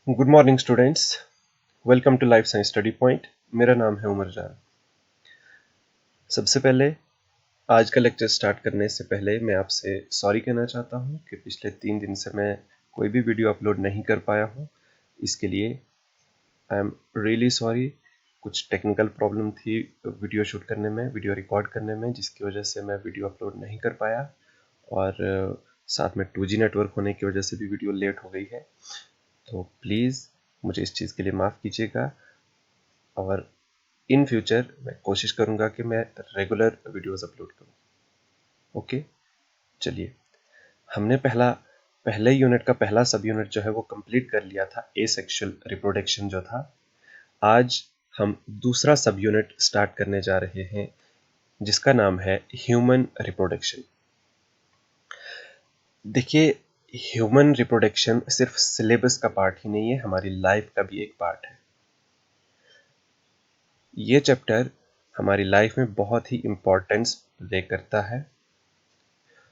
Good morning students. Welcome to Life Science Study Point. मेरा नाम है उमर जान। सबसे पहले आज का लेक्चर स्टार्ट करने से पहले मैं आपसे सॉरी कहना चाहता हूँ कि पिछले 3 दिन से मैं कोई भी वीडियो अपलोड नहीं कर पाया हूँ। इसके लिए आई एम रियली सॉरी। कुछ टेक्निकल प्रॉब्लम थी वीडियो शूट करने में, वीडियो रिकॉर्ड करने में, जिसकी वजह से मैं वीडियो अपलोड नहीं कर पाया। और साथ में 2G नेटवर्क होने की वजह से भी वीडियो लेट हो गई है। तो प्लीज़ मुझे इस चीज़ के लिए माफ़ कीजिएगा। और इन फ्यूचर मैं कोशिश करूंगा कि मैं रेगुलर वीडियोस अपलोड करूं। ओके, चलिए। हमने पहले यूनिट का पहला सब यूनिट जो है वो कंप्लीट कर लिया था, एसेक्सुअल रिप्रोडक्शन जो था। आज हम दूसरा सब यूनिट स्टार्ट करने जा रहे हैं जिसका नाम है ह्यूमन रिप्रोडक्शन। देखिए, ह्यूमन रिप्रोडक्शन सिर्फ सिलेबस का पार्ट ही नहीं है, हमारी लाइफ का भी एक पार्ट है। ये चैप्टर हमारी लाइफ में बहुत ही इम्पोर्टेंस प्ले करता है।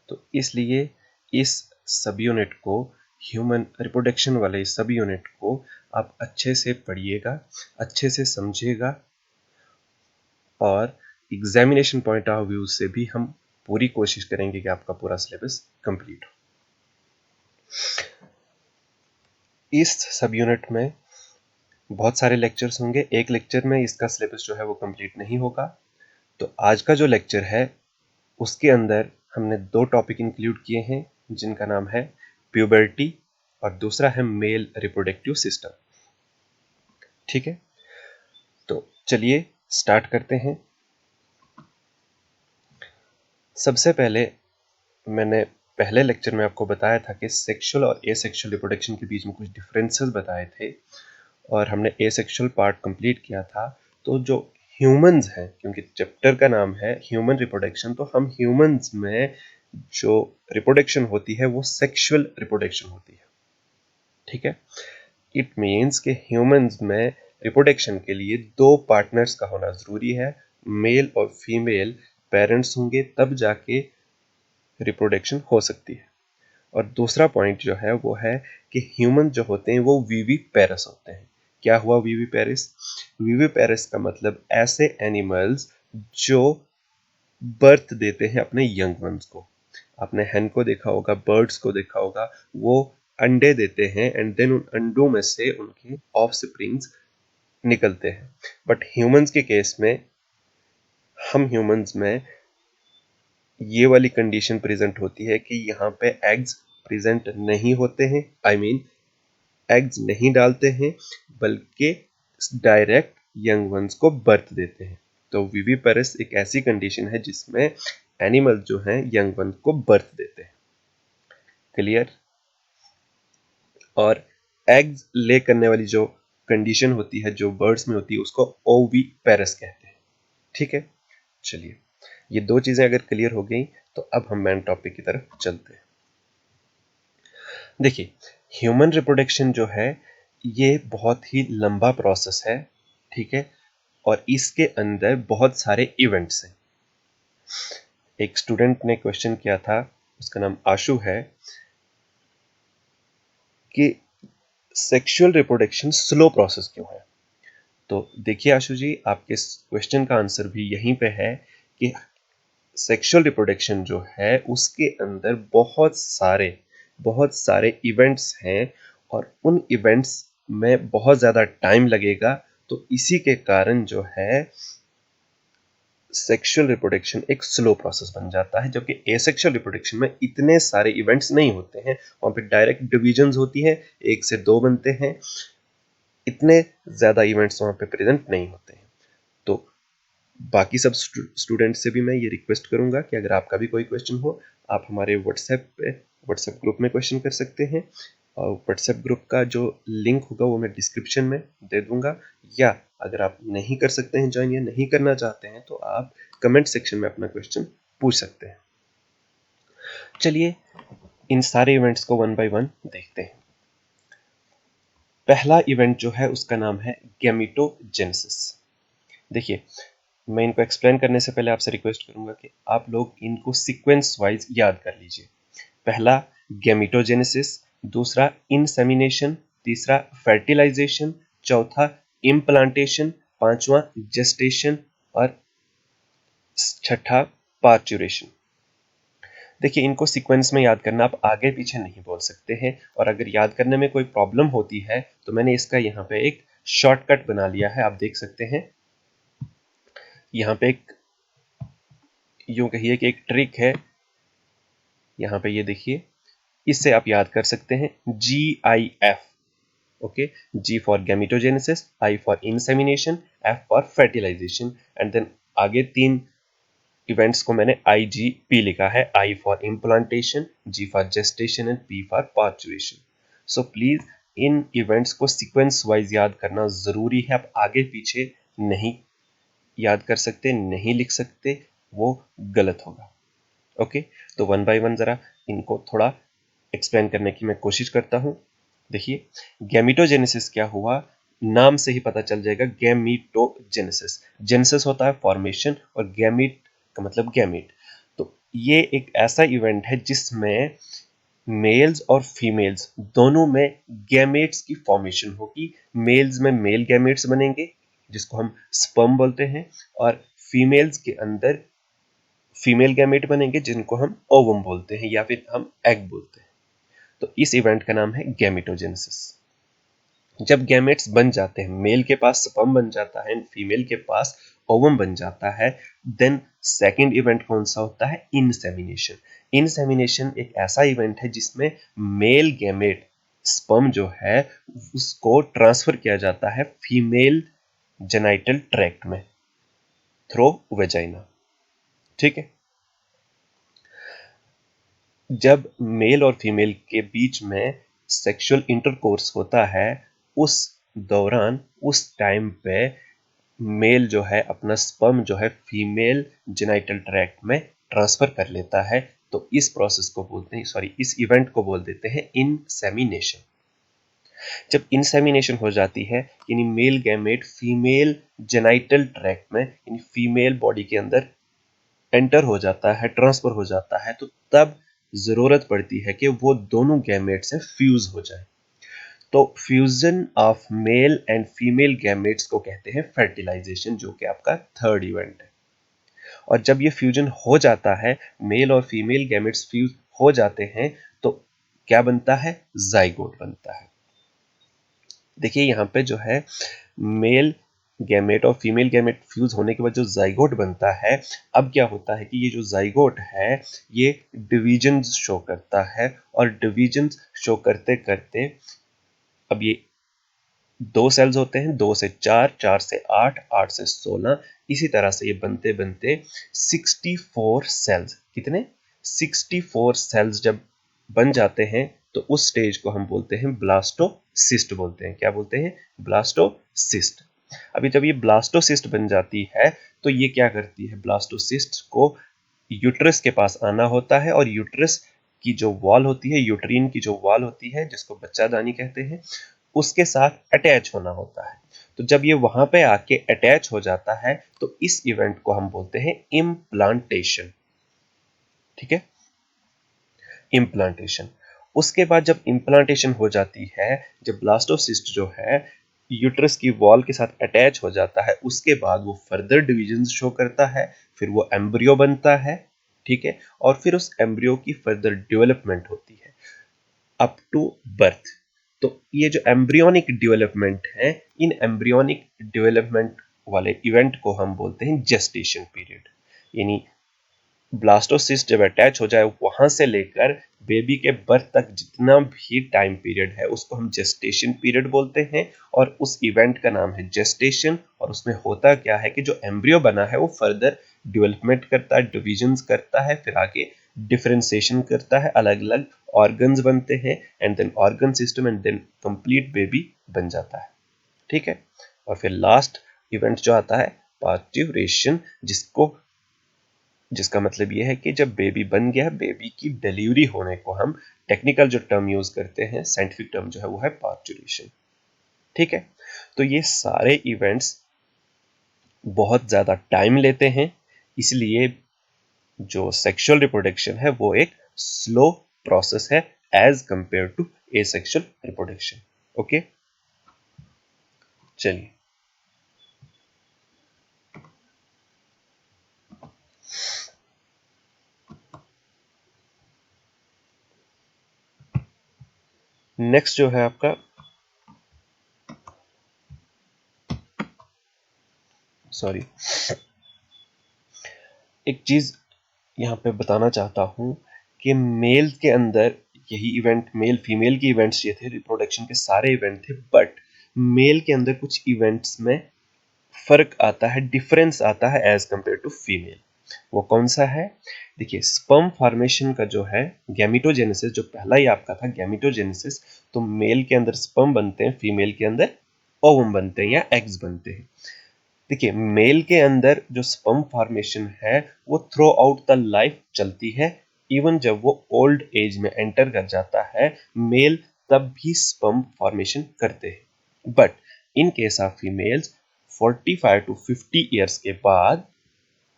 तो इसलिए इस सब यूनिट को, ह्यूमन रिप्रोडक्शन वाले इस सब यूनिट को आप अच्छे से पढ़िएगा, अच्छे से समझिएगा, और एग्जामिनेशन पॉइंट ऑफ व्यू से भी हम पूरी कोशिश करेंगे कि आपका पूरा सिलेबस कंप्लीट हो। इस सब यूनिट में बहुत सारे लेक्चर्स होंगे। एक लेक्चर में इसका सिलेबस जो है वो कंप्लीट नहीं होगा। तो आज का जो लेक्चर है उसके अंदर हमने 2 टॉपिक इंक्लूड किए हैं जिनका नाम है प्यूबर्टी और दूसरा है मेल रिप्रोडक्टिव सिस्टम। ठीक है, तो चलिए स्टार्ट करते हैं। सबसे पहले मैंने पहले लेक्चर में आपको बताया था कि सेक्सुअल और एसेक्सुअल रिप्रोडक्शन के बीच में कुछ डिफरेंसेस बताए थे और हमने एसेक्सुअल पार्ट कंप्लीट किया था। तो जो ह्यूमंस हैं, क्योंकि चैप्टर का नाम है ह्यूमन रिप्रोडक्शन, तो हम ह्यूमंस में जो रिप्रोडक्शन होती है वो सेक्सुअल रिप्रोडक्शन होती है। ठीक है, इट मीन्स कि ह्यूमंस में रिप्रोडक्शन के लिए 2 पार्टनर्स का होना जरूरी है। मेल और फीमेल पेरेंट्स होंगे तब जाके रिप्रोडक्शन हो सकती है। और दूसरा पॉइंट जो है वो है कि ह्यूमन जो होते हैं वो वीवी पेरस होते हैं। क्या हुआ वीवी पेरस? वीवी पेरस का मतलब ऐसे एनिमल्स जो बर्थ देते हैं अपने यंग वंस को। आपने hen को देखा होगा, बर्ड्स को देखा होगा, वो अंडे देते हैं एंड देन उन अंडों में से उनके ऑफस्प्रिंग्स निकलते हैं। बट ह्यूमंस के केस में, हम ह्यूमंस में ये वाली कंडीशन प्रेजेंट होती है कि यहाँ पे एग्स प्रेजेंट नहीं होते हैं, आई मीन एग्स नहीं डालते हैं, बल्कि डायरेक्ट यंग वंस को बर्थ देते हैं। तो विविपेरस एक ऐसी कंडीशन है जिसमें एनिमल जो हैं यंग वन को बर्थ देते हैं। क्लियर? और एग्स ले करने वाली जो कंडीशन होती है जो बर्ड्स में होती है उसको ओवीपेरस कहते हैं। ठीक है, चलिए, ये 2 चीजें अगर क्लियर हो गई तो अब हम मेन टॉपिक की तरफ चलते हैं। देखिए, ह्यूमन रिप्रोडक्शन जो है ये बहुत ही लंबा प्रोसेस है। ठीक है, और इसके अंदर बहुत सारे इवेंट्स हैं। एक स्टूडेंट ने क्वेश्चन किया था, उसका नाम आशु है, कि सेक्सुअल रिप्रोडक्शन स्लो प्रोसेस क्यों है। तो देखिए आशु जी, आपके क्वेश्चन का आंसर भी यहीं पे है कि सेक्सुअल रिप्रोडक्शन जो है उसके अंदर बहुत सारे इवेंट्स हैं और उन इवेंट्स में बहुत ज़्यादा टाइम लगेगा। तो इसी के कारण जो है सेक्सुअल रिप्रोडक्शन एक स्लो प्रोसेस बन जाता है, जबकि एसेक्सुअल रिप्रोडक्शन में इतने सारे इवेंट्स नहीं होते हैं। वहां पे डायरेक्ट डिविजन्स होती है, 1 से 2 बनते हैं, इतने ज़्यादा इवेंट्स वहां पे प्रेजेंट नहीं होते हैं। तो बाकी सब स्टूडेंट से भी मैं ये रिक्वेस्ट करूंगा कि अगर आपका भी कोई क्वेश्चन हो, आप हमारे व्हाट्सएप ग्रुप में क्वेश्चन कर सकते हैं। और व्हाट्सएप ग्रुप का जो लिंक होगा वो मैं डिस्क्रिप्शन में दे दूंगा, या अगर आप नहीं कर सकते हैं ज्वाइन या नहीं करना चाहते हैं तो आप कमेंट सेक्शन में अपना क्वेश्चन पूछ सकते हैं। चलिए इन सारे इवेंट्स को वन बाय वन देखते हैं। पहला इवेंट जो है उसका नाम है गैमेटोजेनेसिस। देखिए, मैं इनको एक्सप्लेन करने से पहले आपसे रिक्वेस्ट करूंगा कि आप लोग इनको सीक्वेंस वाइज याद कर लीजिए। पहला गैमेटोजेनेसिस, दूसरा इंसेमिनेशन, तीसरा फर्टिलाइजेशन, चौथा इम्प्लांटेशन, पांचवा जेस्टेशन और छठा पार्चुरेशन। देखिए, इनको सीक्वेंस में याद करना, आप आगे पीछे नहीं बोल सकते हैं, और अगर याद करने में कोई प्रॉब्लम होती है तो मैंने इसका यहाँ पे एक शॉर्टकट बना लिया है, आप देख सकते हैं। यहाँ पे एक यूं कहिए कि एक ट्रिक है, यहाँ पे ये देखिए, इससे आप याद कर सकते हैं GIF। Okay, G for gametogenesis, I for insemination, F for fertilization, and then आगे तीन इवेंट्स को मैंने IGP लिखा है, I for implantation, G for gestation and P for parturition. So please इन इवेंट्स को सीक्वेंस वाइज याद करना जरूरी है, आप आगे पीछे नहीं याद कर सकते, नहीं लिख सकते, वो गलत होगा। ओके, तो वन बाय वन जरा इनको थोड़ा एक्सप्लेन करने की मैं कोशिश करता हूं। देखिए, गैमेटोजेनेसिस क्या हुआ, नाम से ही पता चल जाएगा, गैमीटोजेनेसिस। जेनेसिस होता है फॉर्मेशन और गैमीट का मतलब गैमीट। तो ये एक ऐसा इवेंट है जिसमें मेल्स और फीमेल्स दोनों में गैमेट्स की फॉर्मेशन होगी। मेल्स में मेल गैमेट्स बनेंगे जिसको हम स्पर्म बोलते हैं, और फीमेल्स के अंदर फीमेल गैमेट बनेंगे जिनको हम ओवम बोलते हैं या फिर हम एग बोलते हैं। तो इस इवेंट का नाम है गैमेटोजेनेसिस। जब गैमेट्स बन जाते हैं, मेल के पास स्पर्म बन जाता है, फीमेल के पास ओवम बन जाता है, देन सेकंड इवेंट कौन सा होता है, इंसेमिनेशन। इंसेमिनेशन एक ऐसा इवेंट है जिसमें मेल गैमेट स्पर्म जो है उसको ट्रांसफर किया जाता है फीमेल जेनाइटल ट्रैक्ट में थ्रू वेजाइना। ठीक है, जब मेल और फीमेल के बीच में सेक्सुअल इंटरकोर्स होता है, उस दौरान उस टाइम पे मेल जो है अपना स्पर्म जो है फीमेल जेनाइटल ट्रैक्ट में ट्रांसफर कर लेता है। तो इस प्रोसेस को बोलते हैं, सॉरी, इस इवेंट को बोल देते हैं इंसेमिनेशन। जब इंसेमिनेशन हो जाती है, यानी male gamete female genital tract में यानी फीमेल बॉडी के अंदर एंटर हो जाता है, ट्रांसफर हो जाता है, तो तब जरूरत पड़ती है कि वो दोनों गैमेट से फ्यूज हो जाए। तो fusion of male and female gametes को कहते हैं फर्टिलाइजेशन, जो कि आपका थर्ड इवेंट है। और जब ये फ्यूजन हो जाता है, मेल और फीमेल गैमेट्स फ्यूज हो जाते हैं, तो क्या बनता है, जाइगोट बनता है। देखिए, यहाँ पे जो है मेल गैमेट और फीमेल गैमेट फ्यूज होने के बाद जो जाइगोट बनता है, अब क्या होता है कि ये जो जाइगोट है ये डिवीजन्स शो करता है, और डिवीजन्स शो करते करते अब ये दो सेल्स होते हैं, 2 से 4, 4 से 8, 8 से 16, इसी तरह से ये बनते बनते 64 सेल्स, कितने, 64 सेल्स जब बन जाते हैं, तो उस स्टेज को हम बोलते हैं ब्लास्टोसिस्ट बोलते हैं। क्या बोलते हैं, ब्लास्टोसिस्ट। अभी जब ये ब्लास्टोसिस्ट बन जाती है, तो ये क्या करती है, ब्लास्टोसिस्ट को यूट्रस के पास आना होता है, और यूट्रस की जो वॉल होती है, यूट्रीन की जो वॉल होती है जिसको बच्चादानी कहते हैं, उसके साथ अटैच होना होता है। तो जब ये वहां पे आके अटैच हो जाता है, तो इस इवेंट को हम बोलते हैं इम्प्लांटेशन। ठीक है, इम्प्लांटेशन। उसके बाद जब इम्प्लांटेशन हो जाती है, जब ब्लास्टोसिस्ट जो है यूट्रस की वॉल के साथ अटैच हो जाता है, उसके बाद वो फर्दर डिविजन शो करता है, फिर वो एम्ब्रियो बनता है। ठीक है, और फिर उस एम्ब्रियो की फर्दर डेवलपमेंट होती है अप टू बर्थ। तो ये जो एम्ब्रियोनिक डेवलपमेंट है, इन एम्ब्रियोनिक डेवलपमेंट वाले इवेंट को हम बोलते हैं जेस्टेशन पीरियड। यानी ब्लास्टोसिस्ट जब अटैच हो जाए, वहां से लेकर बेबी के बर्थ तक जितना भी टाइम पीरियड है उसको हम जेस्टेशन पीरियड बोलते हैं, और उस इवेंट का नाम है जेस्टेशन। और उसमें होता क्या है कि जो एम्ब्रियो बना है वो फर्दर डेवलपमेंट करता है, डिविजन्स करता है, फिर आगे डिफरेंशिएशन करता है, अलग अलग ऑर्गन्स बनते हैं, and then organ system, and then complete baby बन जाता है। ठीक है, और फिर लास्ट इवेंट जो आता है पार्ट्यूरेशन, जिसका मतलब यह है कि जब बेबी बन गया, बेबी की डिलीवरी होने को हम टेक्निकल जो टर्म यूज करते हैं, साइंटिफिक टर्म जो है वो है पार्चुरेशन। ठीक है, तो ये सारे इवेंट्स बहुत ज्यादा टाइम लेते हैं, इसलिए जो सेक्सुअल रिप्रोडक्शन है वो एक स्लो प्रोसेस है as compare to asexual reproduction. Okay, चलिए नेक्स्ट जो है आपका, सॉरी, एक चीज यहाँ पे बताना चाहता हूँ कि मेल के अंदर यही इवेंट, मेल फीमेल के इवेंट्स ये थे, रिप्रोडक्शन के सारे इवेंट थे, बट मेल के अंदर कुछ इवेंट्स में फर्क आता है, डिफरेंस आता है एज कंपेयर टू फीमेल। वो कौन सा है? देखिए, स्पर्म फॉर्मेशन का जो है गैमिटोजेनेसिस, जो पहला ही आपका था गैमिटोजेनेसिस, तो मेल के अंदर स्पर्म बनते हैं, फीमेल के अंदर ओवम बनते हैं या एग्स बनते हैं। देखिए, मेल के अंदर जो स्पर्म फॉर्मेशन है वो थ्रू आउट द लाइफ चलती है। इवन जब वो ओल्ड एज में एंटर कर जाता है मेल, तब भी स्पर्म फॉर्मेशन करते हैं। But in case of females 45 to 50 years के बाद,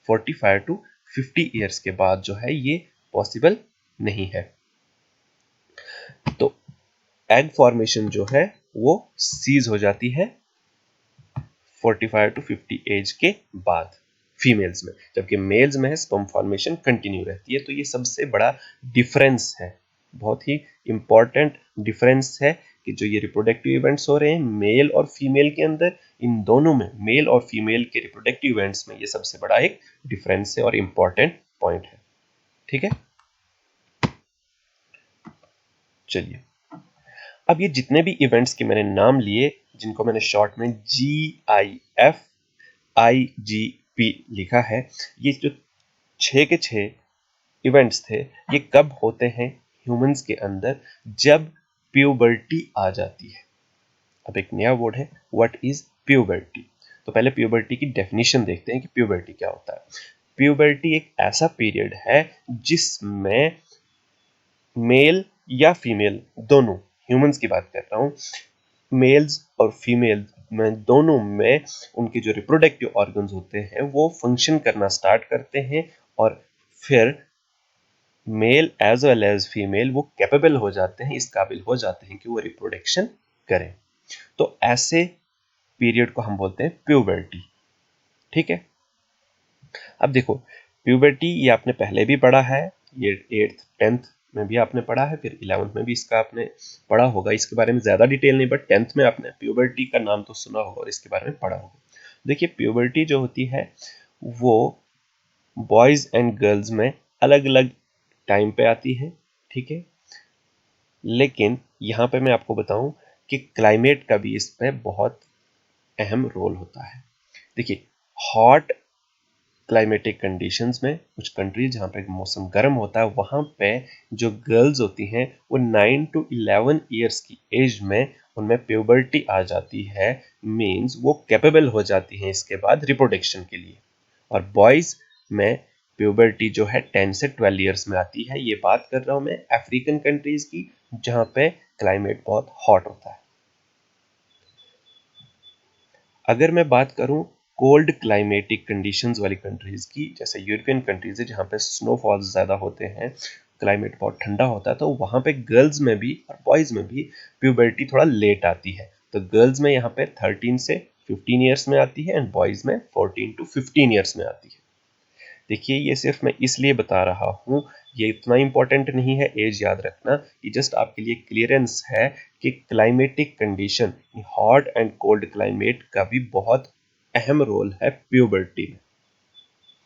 45 टू 50 ईयर्स के बाद जो है ये पॉसिबल नहीं है। तो एग फॉर्मेशन जो है वो सीज हो जाती है 45 टू 50 एज के बाद फीमेल्स में, जबकि मेल्स में है स्पर्म फॉर्मेशन कंटिन्यू रहती है। तो ये सबसे बड़ा डिफरेंस है, बहुत ही इंपॉर्टेंट डिफरेंस है कि जो ये रिप्रोडक्टिव इवेंट्स हो रहे हैं मेल और फीमेल के अंदर, इन दोनों में, मेल और फीमेल के रिप्रोडक्टिव इवेंट्स में, ये सबसे बड़ा एक डिफरेंस है और इंपॉर्टेंट पॉइंट है। ठीक है, चलिए अब ये जितने भी इवेंट्स के मैंने नाम लिए, जिनको मैंने शॉर्ट में GIFIGP लिखा है, ये जो 6 के 6 इवेंट्स थे, ये कब होते हैं ह्यूमंस के अंदर? जब प्यूबर्टी आ जाती है। अब एक नया वर्ड है, व्हाट इज प्यूबर्टी? तो पहले प्यूबर्टी की डेफिनेशन देखते हैं कि प्यूबर्टी क्या होता है। प्यूबर्टी एक ऐसा पीरियड है जिसमें मेल या फीमेल दोनों, ह्यूमंस की बात कर रहा हूं, मेल्स और फीमेल में दोनों में उनके जो रिप्रोडक्टिव ऑर्गन्स होते हैं वो फंक्शन करना स्टार्ट करते हैं, और फिर male as well as female वो कैपेबल हो जाते हैं, इस काबिल हो जाते हैं कि वो रिप्रोडक्शन करें। तो ऐसे पीरियड को हम बोलते हैं प्यूबर्टी। ठीक है, अब देखो, प्यूबर्टी ये आपने पहले भी पढ़ा है, ये 8th 10th में भी आपने पढ़ा है, फिर 11th में भी इसका आपने पढ़ा होगा। इसके बारे में ज़्यादा डिटेल नहीं, बट 10th में आपने प्यूबर्टी का नाम तो सुना होगा और इसके बारे में पढ़ा होगा। देखिए, प्यूबर्टी जो होती है वो बॉयज़ एंड गर्ल्स में अलग अलग टाइम पे आती है। ठीक है, लेकिन यहाँ पे मैं आपको बताऊं कि क्लाइमेट का भी इस पे बहुत अहम रोल होता है। देखिए, हॉट क्लाइमेटिक कंडीशंस में कुछ कंट्रीज जहाँ पे मौसम गर्म होता है, वहाँ पे जो गर्ल्स होती हैं वो 9 टू 11 ईयर्स की एज में उनमें प्यूबर्टी आ जाती है, मींस वो कैपेबल हो जाती हैं इसके बाद रिप्रोडक्शन के लिए। और बॉयज में प्यूबर्टी जो है 10 से 12 ईयर्स में आती है। ये बात कर रहा हूँ मैं अफ्रीकन कंट्रीज की, जहाँ पे क्लाइमेट बहुत हॉट होता है। अगर मैं बात करूं कोल्ड क्लाइमेटिक कंडीशंस वाली कंट्रीज की, जैसे यूरोपियन कंट्रीज है जहाँ पे स्नोफॉल्स ज़्यादा होते हैं, क्लाइमेट बहुत ठंडा होता है, तो वहाँ पे गर्ल्स में भी और बॉयज़ में भी प्यूबर्टी थोड़ा लेट आती है। तो गर्ल्स में यहाँ पे 13 से 15 ईयर्स में आती है एंड बॉयज़ में 14 टू 15 ईयर्स में आती है। देखिए, ये सिर्फ मैं इसलिए बता रहा हूँ, ये इतना इंपॉर्टेंट नहीं है एज याद रखना, ये जस्ट आपके लिए क्लियरेंस है कि climatic condition, hot and cold climate का भी बहुत अहम रोल है प्यूबर्टी में।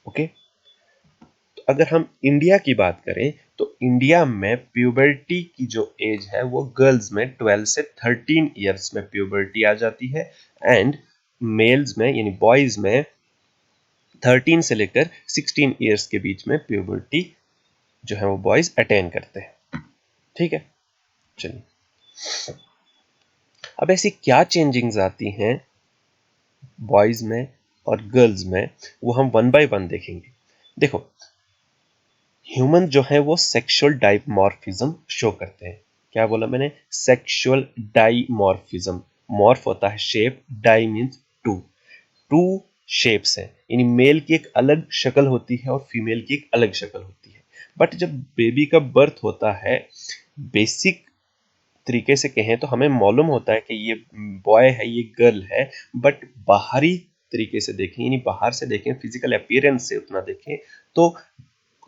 ओके, तो अगर हम इंडिया की बात करें तो इंडिया में प्यूबर्टी की जो एज है वो गर्ल्स में 12 से 13 ईयर्स में प्यूबर्टी आ जाती है, एंड मेल्स में यानी बॉयज में 13 से लेकर 16 ईयर्स के बीच में प्यूबर्टी जो है वो बॉयज अटेन करते हैं। ठीक है, चलिए अब ऐसी क्या चेंजिंग्स आती हैं बॉयज में और गर्ल्स में, वो हम वन बाय वन देखेंगे। देखो, ह्यूमन जो है वो सेक्सुअल डाइमॉर्फिज्म शो करते हैं। क्या बोला मैंने? Sexual dimorphism. मॉर्फ होता है shape, di means two, two shapes हैं, यानी मेल की एक अलग शक्ल होती है और फीमेल की एक अलग शक्ल होती है। बट जब बेबी का बर्थ होता है, बेसिक तरीके से कहें तो हमें मालूम होता है कि ये बॉय है, ये गर्ल है, बट बाहरी तरीके से देखें, यानी बाहर से देखें, फिजिकल अपीयरेंस से उतना देखें तो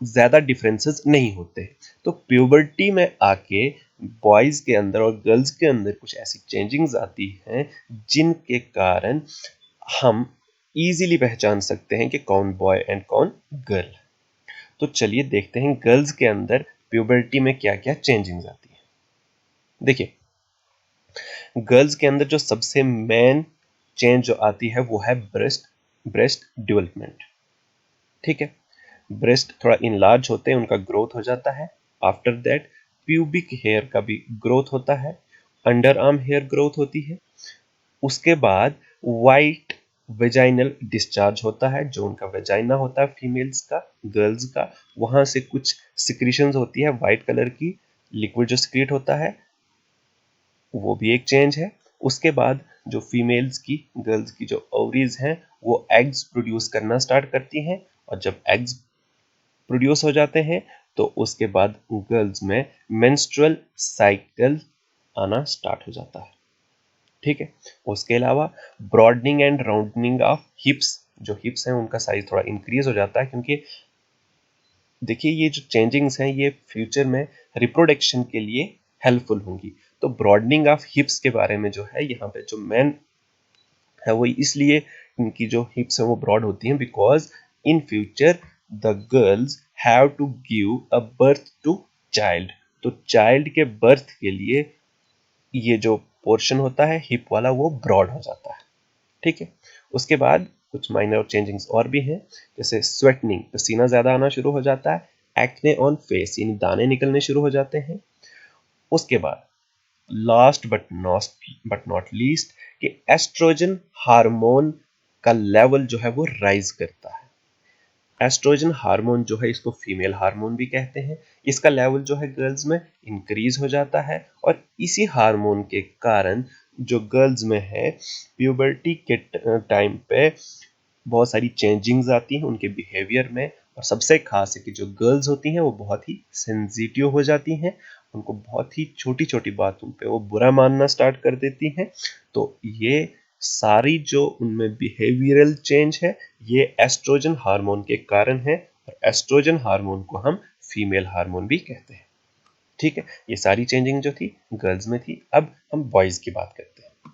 ज्यादा डिफरेंसेस नहीं होते। तो प्यूबर्टी में आके बॉयज के अंदर और गर्ल्स के अंदर कुछ ऐसी चेंजिंग्स आती हैं जिनके कारण हम इजीली पहचान सकते हैं कि कौन बॉय एंड कौन गर्ल। तो चलिए देखते हैं गर्ल्स के अंदर प्यूबर्टी में क्या क्या चेंजिंग्स आती है। देखिए, गर्ल्स के अंदर जो सबसे मेन चेंज जो आती है वो है ब्रेस्ट डेवलपमेंट। ठीक है, ब्रेस्ट थोड़ा इनलार्ज होते हैं, उनका ग्रोथ हो जाता है। आफ्टर दैट प्यूबिक हेयर का भी ग्रोथ होता है, अंडर आर्म हेयर ग्रोथ होती है। उसके बाद वाइट वेजाइनल डिस्चार्ज होता है, जो उनका वेजाइना होता है फीमेल्स का, गर्ल्स का, वहां से कुछ सिक्रीशंस होती है वाइट कलर की, लिक्विड जो सिक्रीट होता है, वो भी एक चेंज है। उसके बाद जो फीमेल्स की, गर्ल्स की जो ओवरीज हैं वो एग्स प्रोड्यूस करना स्टार्ट करती हैं, और जब एग्स प्रोड्यूस हो जाते हैं तो उसके बाद गर्ल्स में मेंस्ट्रुअल साइकिल आना स्टार्ट हो जाता है। ठीक है, उसके अलावा ब्रॉडनिंग एंड राउंडनिंग ऑफ हिप्स, जो हिप्स हैं उनका साइज थोड़ा इंक्रीज हो जाता है, क्योंकि देखिए ये जो चेंजिंग्स हैं ये फ्यूचर में रिप्रोडक्शन के लिए हेल्पफुल होंगी। तो ब्रॉडनिंग ऑफ हिप्स के बारे में जो है यहाँ पे जो मेन है वो इसलिए इनकी जो हिप्स हैं वो ब्रॉड होती हैं because in future the girls have to give a birth to child. तो चाइल्ड के बर्थ के लिए ये जो पोर्शन होता है हिप वाला वो ब्रॉड हो जाता है। ठीक है, उसके बाद कुछ माइनर चेंजिंग्स और भी हैं, जैसे स्वेटनिंग, पसीना ज्यादा आना शुरू हो जाता है, एक्ने ऑन फेस यानी दाने निकलने शुरू हो जाते हैं। उसके बाद लास्ट बट नॉट लीस्ट कि एस्ट्रोजन हार्मोन का लेवल जो है वो राइज करता है। एस्ट्रोजन हार्मोन जो है इसको फीमेल हार्मोन भी कहते हैं, इसका लेवल जो है गर्ल्स में इंक्रीज हो जाता है, और इसी हार्मोन के कारण जो गर्ल्स में है प्यूबर्टी के टाइम पे बहुत सारी चेंजिंग्स आती हैं उनके बिहेवियर में। और सबसे खास है कि जो गर्ल्स होती हैं वो बहुत ही सेंसिटिव हो जाती हैं, उनको बहुत ही छोटी छोटी बातों पे वो बुरा मानना स्टार्ट कर देती हैं। तो ये सारी जो उनमें बिहेवियरल चेंज है ये एस्ट्रोजन हार्मोन के कारण है, और एस्ट्रोजन हार्मोन को हम फीमेल हार्मोन भी कहते हैं। ठीक है, ये सारी चेंजिंग जो थी गर्ल्स में थी। अब हम बॉयज की बात करते हैं।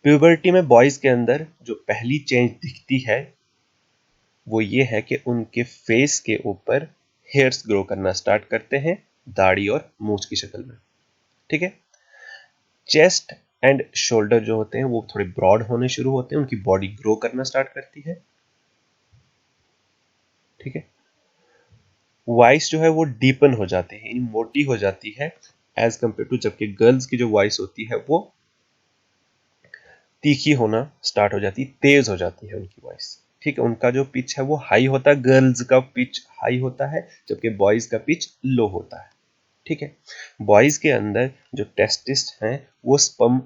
प्यूबर्टी में बॉयज के अंदर जो पहली चेंज दिखती है वो ये है कि उनके फेस के ऊपर हेयर्स ग्रो करना स्टार्ट करते हैं, दाढ़ी और मूंछ की शक्ल में। ठीक है, चेस्ट एंड शोल्डर जो होते हैं वो थोड़े ब्रॉड होने शुरू होते हैं, उनकी बॉडी ग्रो करना स्टार्ट करती है। ठीक है, वॉइस जो है वो डीपन हो जाती है, मोटी हो जाती है एज कंपेयर टू, जबकि गर्ल्स की जो वॉइस होती है वो तीखी होना स्टार्ट हो जाती है, तेज हो जाती है उनकी वॉइस। ठीक है, उनका जो पिच है वो हाई होता है, गर्ल्स का पिच हाई होता है जबकि बॉयज का पिच लो होता है। ठीक है, बॉयज के अंदर जो टेस्टिस हैं वो स्पर्म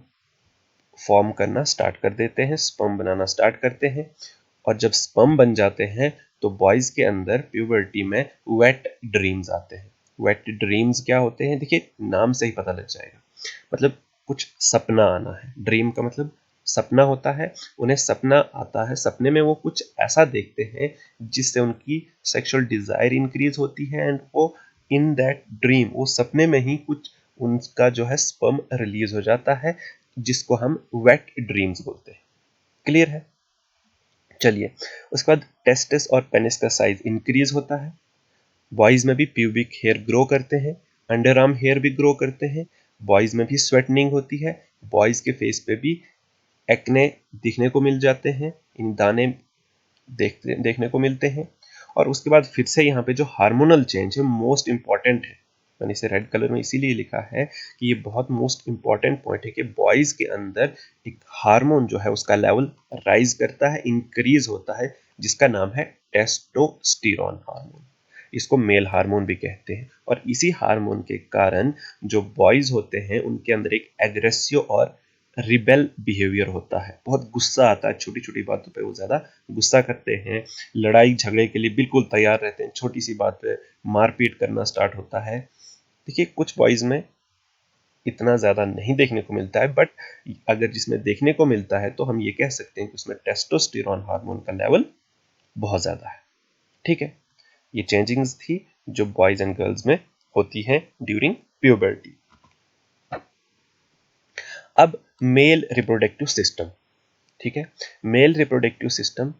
फॉर्म करना स्टार्ट कर देते हैं, स्पर्म बनाना स्टार्ट करते हैं, और जब स्पर्म बन जाते हैं तो बॉयज के अंदर प्यूबर्टी में वेट ड्रीम्स आते हैं। वेट ड्रीम्स क्या होते हैं, देखिए नाम से ही पता लग जाएगा, मतलब कुछ सपना आना है। ड्रीम का मतलब सपना होता है, उन्हें सपना आता है, सपने में वो कुछ ऐसा देखते हैं जिससे उनकी सेक्सुअल डिजायर इंक्रीज होती है, एंड वो इन दैट ड्रीम, वो सपने में ही कुछ उनका जो है स्पर्म रिलीज हो जाता है, जिसको हम वेट ड्रीम्स बोलते हैं। क्लियर है? चलिए, उसके बाद टेस्टिस और पेनिस का साइज इंक्रीज होता है, बॉयज में भी प्यूबिक हेयर ग्रो करते हैं, अंडर आर्म हेयर भी ग्रो करते हैं, बॉयज में भी स्वेटनिंग होती है, बॉयज के फेस पे भी एक्ने दिखने को मिल जाते हैं, इन दाने देखने को मिलते हैं। और उसके बाद फिर से यहाँ पे जो हार्मोनल चेंज है मोस्ट इंपॉर्टेंट है, मैंने इसे रेड कलर में इसीलिए लिखा है कि ये बहुत मोस्ट इंपॉर्टेंट पॉइंट है कि बॉयज के अंदर एक हार्मोन जो है उसका लेवल राइज करता है, इंक्रीज होता है, जिसका नाम है टेस्टोस्टेरोन हार्मोन। इसको मेल हार्मोन भी कहते हैं, और इसी हार्मोन के कारण जो बॉयज होते हैं उनके अंदर एक एग्रेसिव और रिबेल बिहेवियर होता है, बहुत गुस्सा आता है, छोटी छोटी बातों पे वो ज्यादा गुस्सा करते हैं, लड़ाई झगड़े के लिए बिल्कुल तैयार रहते हैं, छोटी सी बात पे मारपीट करना स्टार्ट होता है। देखिए कुछ बॉयज में इतना ज्यादा नहीं देखने को मिलता है, बट अगर जिसमें देखने को मिलता है तो हम ये कह सकते हैं कि उसमें टेस्टोस्टेरोन हार्मोन का लेवल बहुत ज्यादा है। ठीक है, ये चेंजिंग्स थी जो बॉयज एंड गर्ल्स में होती हैं ड्यूरिंग प्यूबर्टी। अब मेल रिप्रोडक्टिव सिस्टम, ठीक है, मेल रिप्रोडक्टिव सिस्टम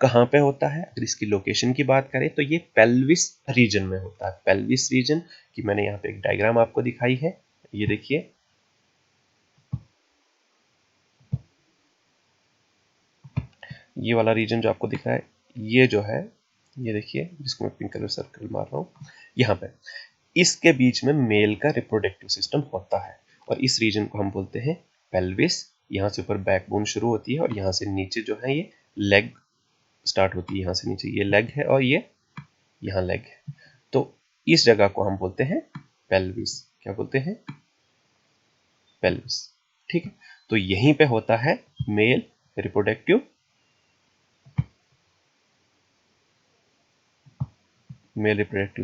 कहाँ पे होता है? अगर इसकी लोकेशन की बात करें तो ये पेल्विस रीजन में होता है। पेल्विस रीजन की मैंने यहाँ पे एक डायग्राम आपको दिखाई है, ये देखिए, ये वाला रीजन जो आपको दिख रहा है, ये जो है, ये देखिए जिसको मैं पिंक कलर सर्कल मार रहा हूँ यहाँ पे, इसके बीच में मेल का रिप्रोडक्टिव सिस्टम होता है और इस रीजन को हम बोलते हैं पेल्विस। यहाँ से ऊपर बैकबोन शुरू होती है और यहाँ से नीचे जो है ये लेग स्टार्ट होती है, यहाँ से नीचे ये लेग है और ये यहाँ लेग है। तो इस जगह को हम बोलते हैं पेल्विस। क्या बोलते हैं? पेल्विस। ठीक है, तो यहीं पे होता है मेल रिप्रोडक्टिव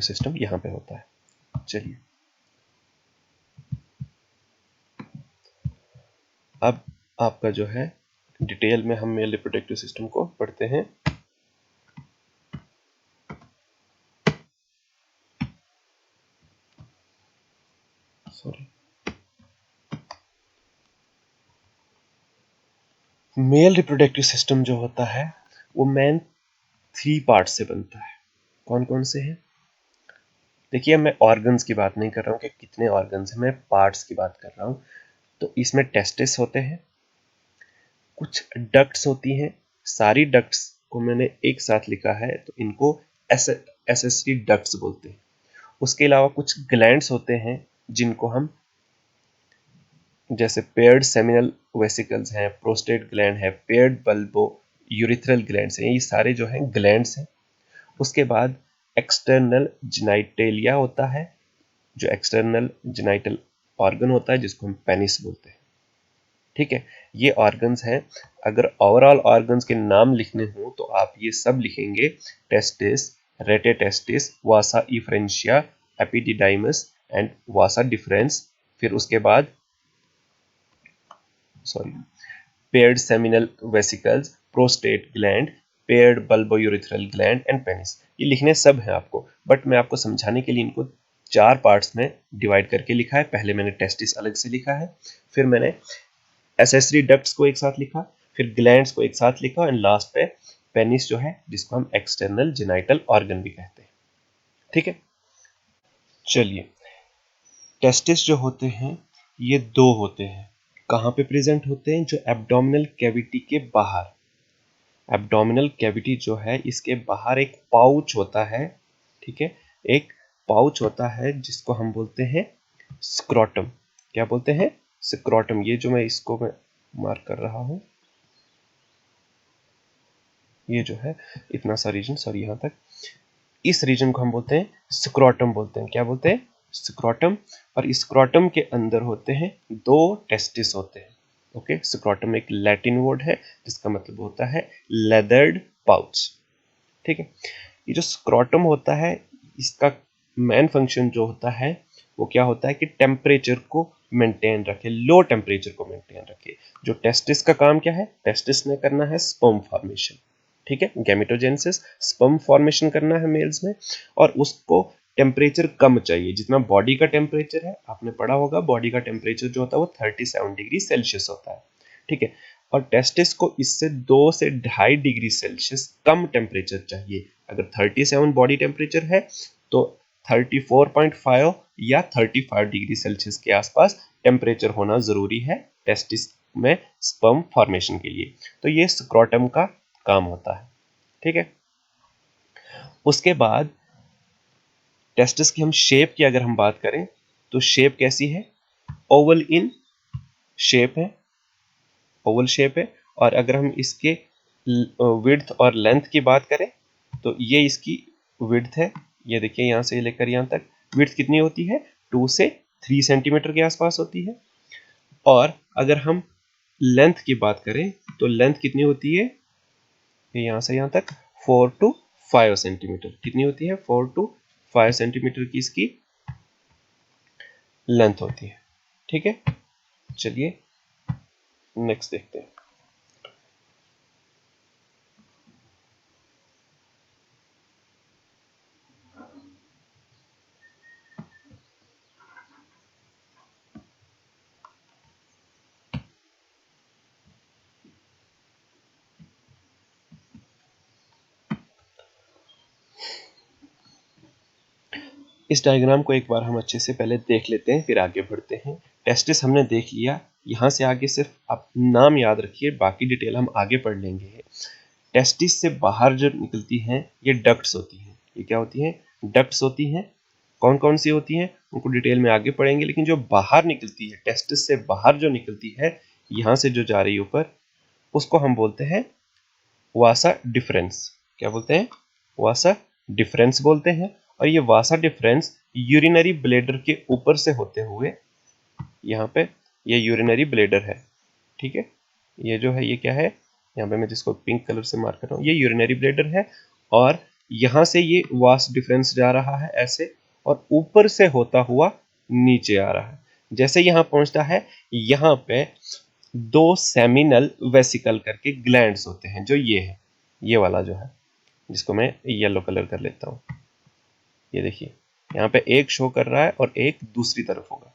सिस्टम, यहां पे होता है। चलिए अब आपका जो है डिटेल में हम मेल रिप्रोडक्टिव सिस्टम को पढ़ते हैं। सॉरी, मेल रिप्रोडक्टिव सिस्टम जो होता है वो मेन 3 पार्ट से बनता है। कौन कौन से हैं? देखिए मैं ऑर्गन्स की बात नहीं कर रहा हूँ कि कितने ऑर्गन्स हैं, मैं पार्ट्स की बात कर रहा हूँ। तो इसमें टेस्टिस होते हैं, कुछ डक्ट्स होती हैं, सारी डक्ट्स को मैंने एक साथ लिखा है तो इनको एसेसरी डक्ट्स बोलते हैं। उसके अलावा कुछ ग्लैंड्स होते हैं जिनको हम, जैसे पेयर्ड सेमिनल वेसिकल्स हैं, प्रोस्टेट ग्लैंड है, पेयर्ड बल्बो यूरिथ्रल ग्लैंड्स हैं, ये सारे जो हैं ग्लैंड्स हैं। उसके बाद एक्सटर्नल जिनाइटेलिया होता है, जो एक्सटर्नल जिनाइटल ऑर्गन होता है जिसको हम पेनिस बोलते हैं। ठीक है, ये ऑर्गन्स हैं। अगर ओवरऑल ऑर्गन्स के नाम लिखने हो तो आप ये सब लिखेंगे, testis, rete testis, vasa efferentia, epididymis and vasa deferens. फिर उसके बाद sorry, paired seminal vesicles, prostate gland, paired bulbourethral gland and penis. ये लिखने सब हैं आपको, बट मैं आपको समझाने के लिए इनको 4 पार्ट्स में डिवाइड करके लिखा है। पहले मैंने टेस्टिस अलग से लिखा है, फिर मैंने एसेसरी डक्ट्स को एक साथ लिखा, फिर ग्लैंड्स को एक साथ लिखा एंड लास्ट पे पेनिस जो है जिसको हम एक्सटर्नल जेनाइटल ऑर्गन भी कहते हैं। ठीक है, चलिए टेस्टिस जो होते हैं ये 2 होते हैं। कहाँ पे प्रेजेंट होते हैं? जो एब्डोमिनल कैविटी के बाहर। एब्डोमिनल कैविटी जो है इसके बाहर एक पाउच होता है। ठीक है, एक पाउच होता है जिसको हम बोलते हैं स्क्रोटम। क्या बोलते हैं? स्क्रोटम। ये जो मैं मार्क कर रहा हूं, ये जो है इतना सा रीजन, सॉरी यहाँ तक, इस रीजन को हम बोलते हैं स्क्रोटम बोलते हैं। क्या बोलते हैं? स्क्रोटम। और स्क्रोटम के अंदर होते हैं 2 टेस्टिस होते हैं। ओके, स्क्रोटम एक लैटिन वर्ड है जिसका मतलब होता है लेदर्ड पाउच। ठीक है, ये जो स्क्रोटम होता है इसका मेन फंक्शन जो होता है वो क्या होता है कि टेम्परेचर को मेंटेन रखे, लो टेम्परेचर को मेंटेन रखे। जो टेस्टिस का काम क्या है? टेस्टिस ने करना है स्पर्म फॉर्मेशन। ठीक है, गैमेटोजेनेसिस, स्पर्म फॉर्मेशन करना है मेल्स में, और उसको टेम्परेचर कम चाहिए। जितना बॉडी का टेम्परेचर है, आपने पढ़ा होगा बॉडी का टेम्परेचर जो होता है वो 37 डिग्री सेल्सियस होता है। ठीक है, और टेस्टिस को इससे 2 से 2.5 डिग्री सेल्सियस कम टेम्परेचर चाहिए। अगर 37 बॉडी टेम्परेचर है तो 34.5 या 35 डिग्री सेल्सियस के आसपास टेम्परेचर होना जरूरी है टेस्टिस में स्पर्म फॉर्मेशन के लिए। तो ये स्क्रोटम का काम होता है। ठीक है, उसके बाद टेस्टिस की हम शेप की अगर हम बात करें तो शेप कैसी है? ओवल इन शेप है, ओवल शेप है। और अगर हम इसके विड्थ और लेंथ की बात करें तो ये इसकी विड्थ है, ये देखिए यहाँ से लेकर यहाँ तक विड्थ कितनी होती है? 2 से 3 सेंटीमीटर के आसपास होती है। और अगर हम लेंथ की बात करें तो लेंथ कितनी होती है? यहाँ से यहाँ तक 4 to 5 सेंटीमीटर। कितनी होती है? 4 to 5 सेंटीमीटर की इसकी लेंथ होती है। ठीक है, चलिए नेक्स्ट देखते हैं। इस डायग्राम को एक बार हम अच्छे से पहले देख लेते हैं, फिर आगे बढ़ते हैं। टेस्टिस हमने देख लिया, यहाँ से आगे सिर्फ आप नाम याद रखिए, बाकी डिटेल हम आगे पढ़ लेंगे। टेस्टिस से बाहर जो निकलती हैं ये डक्ट्स होती हैं। ये क्या होती हैं? डक्ट्स होती हैं। कौन कौन सी होती हैं उनको डिटेल में आगे पढ़ेंगे, लेकिन जो बाहर निकलती है, टेस्टिस से बाहर जो निकलती है, यहाँ से जो जा रही है ऊपर, उसको हम बोलते हैं वासा डिफरेंस। क्या बोलते हैं? वासा डिफरेंस बोलते हैं। और ये वासा डिफरेंस यूरिनरी ब्लेडर के ऊपर से होते हुए यहाँ पे, ये यूरिनरी ब्लेडर है। ठीक है, ये जो है ये क्या है, यहाँ पे मैं जिसको पिंक कलर से मार्क कर रहा हूँ, ये यूरिनरी ब्लेडर है। और यहाँ से ये वास डिफरेंस जा रहा है ऐसे, और ऊपर से होता हुआ नीचे आ रहा है। जैसे यहाँ पहुंचता है, यहाँ पे दो सेमिनल वेसिकल करके ग्लैंड्स होते हैं, जो ये है, ये वाला जो है, जिसको मैं येलो कलर कर लेता हूँ। ये देखिए, यहाँ पे एक शो कर रहा है और एक दूसरी तरफ होगा।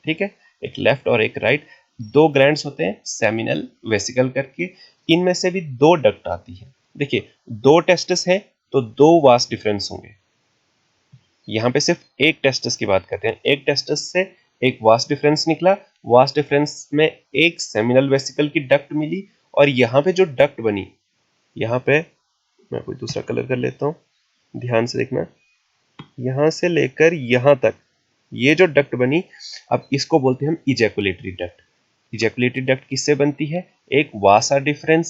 ठीक है, एक लेफ्ट और एक राइट, दो ग्लैंड्स होते हैं सेमिनल वेसिकल करके। इनमें से भी दो डक्ट आती है। देखिए, दो टेस्टिस है तो दो वास डिफरेंस होंगे। यहाँ पे सिर्फ एक टेस्टिस की बात करते हैं। एक टेस्टिस से एक वास डिफरेंस निकला, वास डिफरेंस में एक सेमिनल वेसिकल की डक्ट मिली, और यहाँ पे जो डक्ट बनी, यहाँ पे मैं कोई दूसरा कलर कर लेता हूँ, ध्यान से देखना, यहाँ से लेकर यहाँ तक ये जो डक्ट बनी, अब इसको बोलते हैं हम इजैकुलेटरी डक्ट। इजैकुलेटरी डक्ट किससे बनती है? एक वास डिफरेंस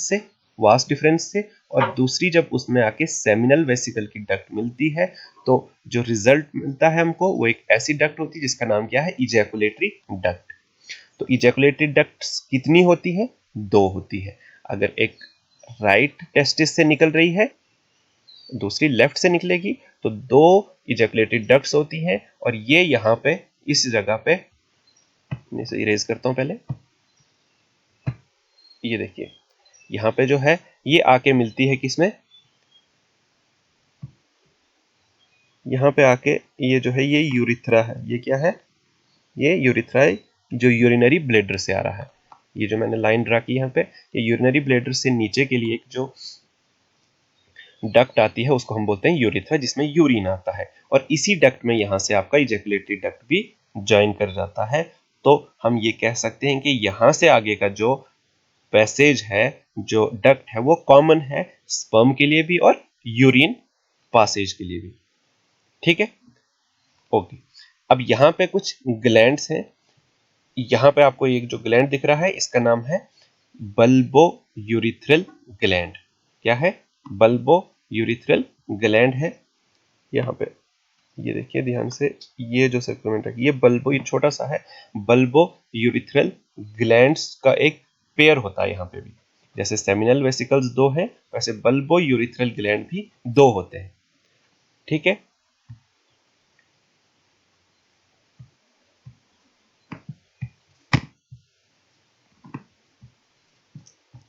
से, और दूसरी जब उसमें आके सेमिनल वेसिकल की डक्ट मिलती है, तो जो रिजल्ट मिलता है हमको, वो एक ऐसी डक्ट होती है जिसका नाम क्या है? Ejaculatory duct. तो इजैकुलेटरी डक्ट्स कितनी होती है? दो होती है। अगर एक राइट टेस्टिस से निकल रही है, दूसरी लेफ्ट से निकलेगी, तो दो इजैकुलेटरी डक्ट्स होती हैं। और ये यहाँ पे इस जगह पे, मैं इसे इरेज करता हूं पहले, ये देखिए, यहाँ पे जो है ये आके मिलती है किसमें? यहाँ पे आके ये जो है ये यूरिथ्रा है। ये क्या है? ये यूरिथ्रा है, जो यूरिनरी ब्लेडर से आ रहा है। ये जो मैंने लाइन ड्रा की यहाँ पे, ये यूरिनरी ब्लेडर से नीचे के लिए एक जो डक्ट आती है उसको हम बोलते हैं यूरिथ्रा, जिसमें यूरिन आता है। और इसी डक्ट में यहाँ से आपका इजैकुलेटरी डक्ट भी ज्वाइन कर जाता है। तो हम ये कह सकते हैं कि यहाँ से आगे का जो पैसेज है, जो डक्ट है, वो कॉमन है स्पर्म के लिए भी और यूरिन पासेज के लिए भी। ठीक है, ओके। अब यहाँ पे कुछ ग्लैंड्स हैं। यहाँ पे आपको एक जो ग्लैंड दिख रहा है, इसका नाम है बल्बो यूरिथ्रल ग्लैंड। क्या है? बल्बो यूरिथ्रल ग्लैंड है। यहाँ पे ये देखिए ध्यान से, ये जो सर्कुलेंट है, ये बल्बो, ये छोटा सा है, बल्बो यूरिथ्रल ग्लैंड्स का एक पेयर होता है। यहाँ पे भी जैसे सेमिनल वेसिकल्स दो हैं, वैसे बल्बो यूरिथ्रल ग्लैंड भी दो होते हैं। ठीक है,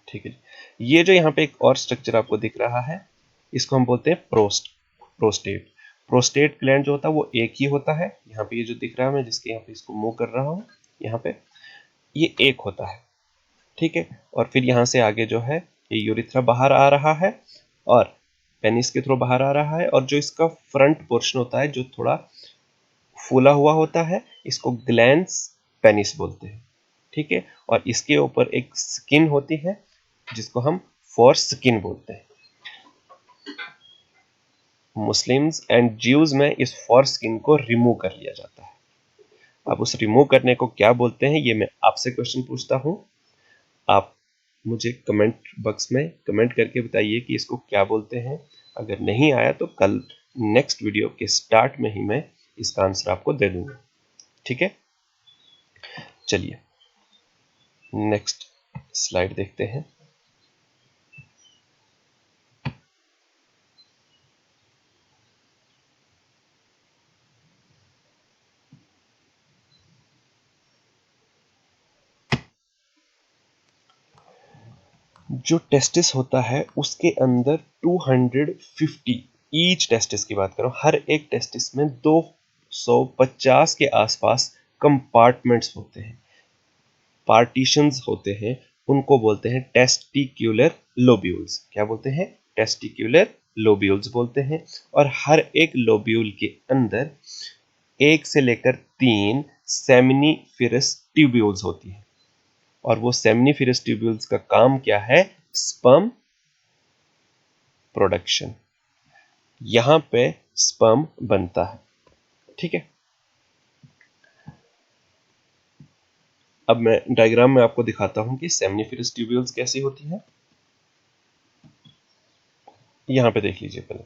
ठीक है। ये जो यहाँ पे एक और स्ट्रक्चर आपको दिख रहा है, इसको हम बोलते हैं प्रोस्टेट। प्रोस्टेट ग्लैंड जो होता है वो एक ही होता है। यहाँ पे ये जो दिख रहा है, मैं जिसके यहाँ पे इसको मूव कर रहा हूँ, यहाँ पे ये एक होता है। ठीक है, और फिर यहाँ से आगे जो है ये यूरिथ्रा बाहर आ रहा है, और पेनिस के थ्रू बाहर आ रहा है। और जो इसका फ्रंट पोर्शन होता है, जो थोड़ा फूला हुआ होता है, इसको ग्लैंस पेनिस बोलते हैं। ठीक है, और इसके ऊपर एक स्किन होती है जिसको हम फॉर स्किन बोलते हैं। मुस्लिम्स एंड ज्यूज में इस फॉर स्किन को रिमूव कर लिया जाता है। अब उस रिमूव करने को क्या बोलते हैं, ये मैं आपसे क्वेश्चन पूछता हूं। आप मुझे कमेंट बॉक्स में कमेंट करके बताइए कि इसको क्या बोलते हैं। अगर नहीं आया तो कल नेक्स्ट वीडियो के स्टार्ट में ही मैं इसका आंसर आपको दे दूंगा। ठीक है, चलिए नेक्स्ट स्लाइड देखते हैं। जो टेस्टिस होता है उसके अंदर 250, ईच टेस्टिस की बात करो, हर एक टेस्टिस में 250 के आसपास कंपार्टमेंट्स होते हैं, पार्टीशंस होते हैं, उनको बोलते हैं टेस्टिक्यूलर लोब्यूल्स। क्या बोलते हैं? टेस्टिक्यूलर लोब्यूल्स बोलते हैं। और हर एक लोब्यूल के अंदर 1 से लेकर 3 सेमिनिफेरस ट्यूब्यूल्स होती हैं। और वो सेमिनिफेरस ट्यूब्यूल्स का काम क्या है? Sperm production. यहां पे स्पर्म बनता है। ठीक है, अब मैं डायग्राम में आपको दिखाता हूं कि सेमिनिफेरस ट्यूब्यूल्स कैसी होती है। यहां पे देख लीजिए पहले,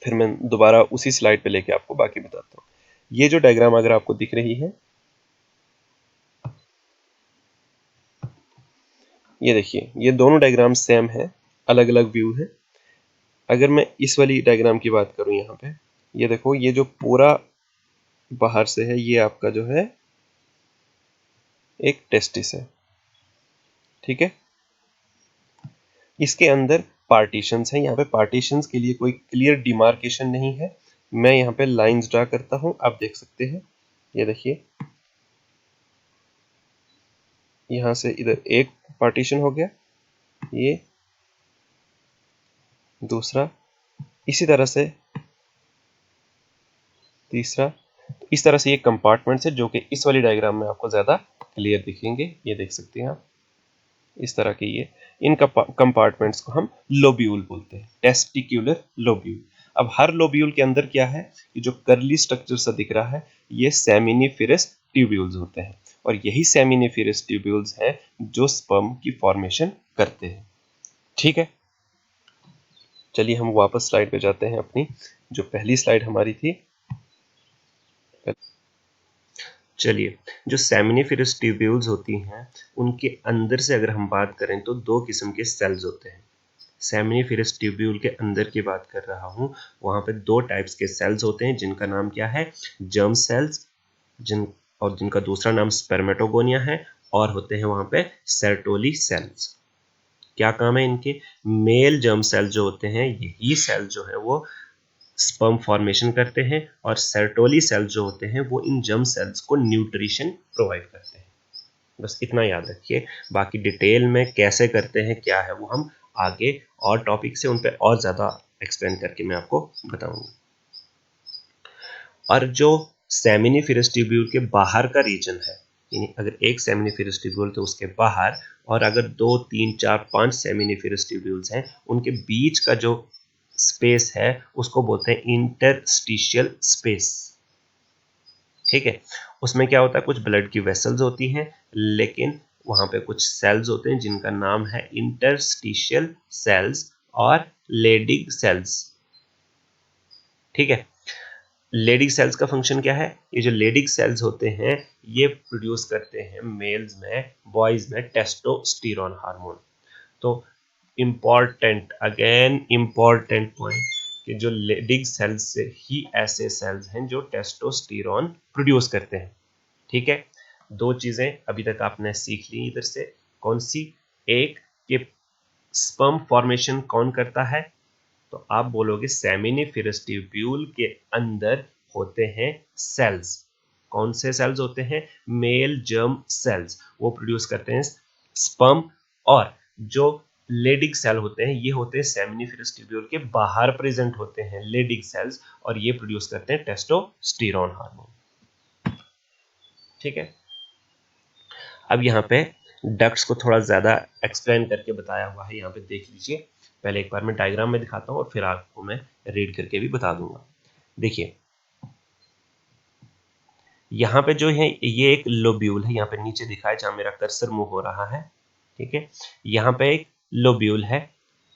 फिर मैं दोबारा उसी स्लाइड पे लेके आपको बाकी बताता हूँ। ये जो डायग्राम अगर आपको दिख रही है, ये देखिए, ये दोनों डायग्राम सेम है, अलग अलग व्यू है। अगर मैं इस वाली डायग्राम की बात करूं, यहाँ पे ये देखो, ये जो पूरा बाहर से है, ये आपका जो है एक टेस्टिस है। ठीक है, इसके अंदर पार्टीशंस हैं। यहाँ पे पार्टीशंस के लिए कोई क्लियर डिमार्केशन नहीं है। मैं यहाँ पे लाइंस ड्रा करता हूँ, आप देख सकते हैं। ये देखिए, यहाँ से इधर एक पार्टीशन हो गया, ये दूसरा, इसी तरह से तीसरा। इस तरह से ये कंपार्टमेंट्स है, जो कि इस वाली डायग्राम में आपको ज्यादा क्लियर दिखेंगे। ये देख सकते हैं आप, इस तरह के ये इन कंपार्टमेंट्स को हम लोब्यूल बोलते हैं, टेस्टिक्यूलर लोब्यूल। अब हर लोब्यूल के अंदर क्या है, ये जो करली स्ट्रक्चर सा दिख रहा है, ये सेमिनिफेरस ट्यूब्यूल्स होते हैं। और यही सेमिनिफेरस ट्यूब्यूल्स हैं जो स्पर्म की फॉर्मेशन करते हैं। ठीक है, चलिए हम वापस स्लाइड पे जाते हैं, अपनी जो पहली स्लाइड हमारी थी। चलिए, जो सेमिनिफेरस ट्यूब्यूल्स होती हैं, उनके अंदर से अगर हम बात करें तो 2 किस्म के सेल्स होते हैं। सेमिनिफेरस ट्यूब्यूल के अंदर की बात कर रहा हूं, वहां पे 2 टाइप्स के सेल्स होते हैं, जिनका नाम क्या है? जर्म सेल्स, जिनका दूसरा नाम स्पर्मेटोगोनिया है। और होते हैं वहां पे सर्टोली सेल्स। क्या काम है इनके? मेल जर्म सेल जो होते हैं, यही सेल जो है वो स्पर्म फॉर्मेशन करते हैं, और सर्टोली सेल जो होते हैं वो इन जर्म सेल्स को न्यूट्रिशन प्रोवाइड करते हैं। बस इतना याद रखिए, बाकी डिटेल में कैसे करते हैं, क्या है, वो हम आगे और टॉपिक से उन पे और ज़्यादा एक्सप्लेन करके मैं आपको बताऊंगा। और जो सेमिनिफेरस ट्यूब्यूल के बाहर का रीजन है, यानी अगर एक सेमिनिफेरस ट्यूब्यूल तो उसके बाहर, और अगर 2, 3, 4, 5 सेमिनिफेरस ट्यूब्यूल्स हैं, उनके बीच का जो स्पेस है उसको बोलते हैं इंटरस्टिशियल स्पेस। ठीक है, उसमें क्या होता है, कुछ ब्लड की वेसल्स होती हैं, लेकिन वहां पे कुछ सेल्स होते हैं जिनका नाम है इंटरस्टिशियल सेल्स और लेडिग सेल्स। ठीक है, लेडिग सेल्स का फंक्शन क्या है? ये जो लेडिग सेल्स होते हैं, ये प्रोड्यूस करते हैं मेल्स में, बॉयज में टेस्टोस्टेरोन हार्मोन। तो इम्पॉर्टेंट, अगेन इम्पॉर्टेंट पॉइंट, कि जो लेडिग सेल्स से ही ऐसे सेल्स हैं जो टेस्टोस्टेरोन प्रोड्यूस करते हैं। ठीक है, 2 चीजें अभी तक आपने सीख ली इधर से। कौन सी? एक, कि स्पर्म फॉर्मेशन कौन करता है? तो आप बोलोगे सेमिनिफेरस ट्यूब्यूल के अंदर होते हैं सेल्स। कौन से सेल्स होते हैं? मेल जर्म सेल्स, वो प्रोड्यूस करते हैं स्पर्म। और जो लेडिग सेल होते हैं, ये होते हैं सेमिनिफेरस ट्यूब्यूल के बाहर प्रेजेंट होते हैं लेडिग सेल्स, और ये प्रोड्यूस करते हैं टेस्टोस्टेरोन हार्मोन। ठीक है, अब यहाँ पे डक्ट्स को थोड़ा ज़्यादा एक्सप्लेन करके बताया हुआ है, यहाँ पे देख लीजिए। पहले एक बार मैं डायग्राम में दिखाता हूँ और फिर आपको मैं रीड करके भी बता दूंगा। देखिए, यहाँ पे जो है ये एक लोब्यूल है, यहाँ पे नीचे दिखा है जहाँ मेरा कर्सर मूव हो रहा है। ठीक है, यहाँ पे एक लोब्यूल है।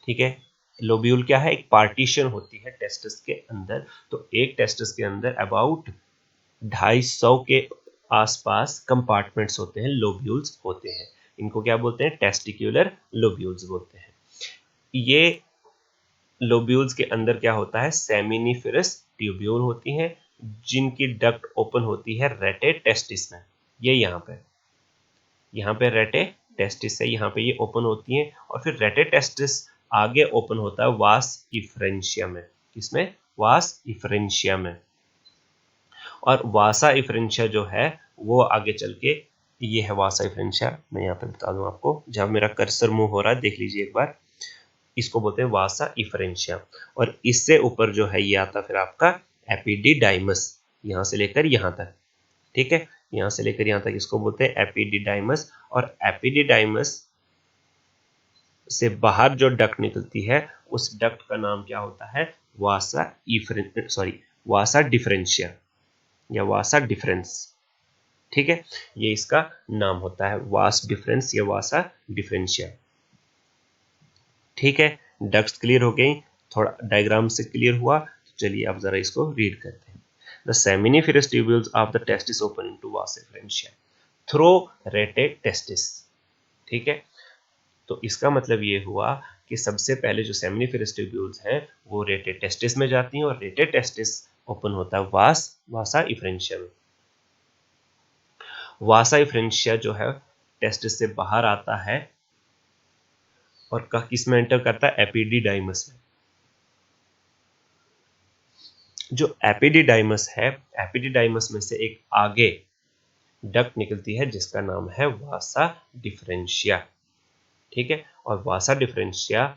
ठीक है, लोब्यूल क्या है? एक पार्टीशन होती है टेस्टिस के अंदर। तो एक टेस्टिस के अंदर अबाउट 250 के आसपास कंपार्टमेंट्स होते हैं, लोब्यूल्स होते हैं। इनको क्या बोलते हैं? टेस्टिक्यूलर लोब्यूल्स बोलते हैं। ये लोब्यूल्स के अंदर क्या होता है? सेमिनिफेरस ट्यूब्यूल होती हैं, जिनकी डक्ट ओपन होती है रेटे टेस्टिस में। ये यहाँ पे रेटे टेस्टिस है, यहाँ पे ये ओपन होती हैं, और फिर रेटे टेस्टिस आगे ओपन होता है वास इफरेंशिया में। किसमें? वास इफरेंशिया में। और वासा इफरेंशिया जो है वो आगे चल के, ये है वासा इफरेंशिया, मैं यहाँ पे बता दूं आपको, जब मेरा कर्सर मूव हो रहा है देख लीजिए एक बार, इसको बोलते हैं वासा इफरेंशिया। और इससे ऊपर जो है ये आता फिर आपका एपिडिडाइमस, यहाँ से लेकर यहाँ तक, ठीक है, यहाँ से लेकर यहाँ तक इसको बोलते हैं एपिडिडाइमस। और एपिडिडाइमस से बाहर जो डक्ट निकलती है उस डक्ट का नाम क्या होता है? वासा डिफरेंशिया या वासा डिफरेंस, ठीक है, ये इसका नाम होता है, वास डिफरेंस या वासा डिफरेंशिया। ठीक है, डक्ट्स क्लियर हो गई, थोड़ा डायग्राम से क्लियर हुआ, तो चलिए अब जरा इसको रीड करते हैं। The seminiferous tubules of the testis open into Vasa differentia through rate testis. ठीक है, तो इसका मतलब ये हुआ कि सबसे पहले जो सेमिनिफेरस ट्यूब्यूल्स हैं वो रेटे टेस्टिस में जाती हैं, और रेटे टेस्टिस ओपन होता है वासा इफरेंशिया में। वासा इफरेंशिया जो है टेस्टिस से बाहर आता है और किस में एंटर करता है? एपिडिडाइमस में। जो एपिडिडाइमस है, एपिडिडाइमस में से एक आगे डक्ट निकलती है जिसका नाम है वासा डिफरेंशिया। ठीक है, और वासा डिफरेंशिया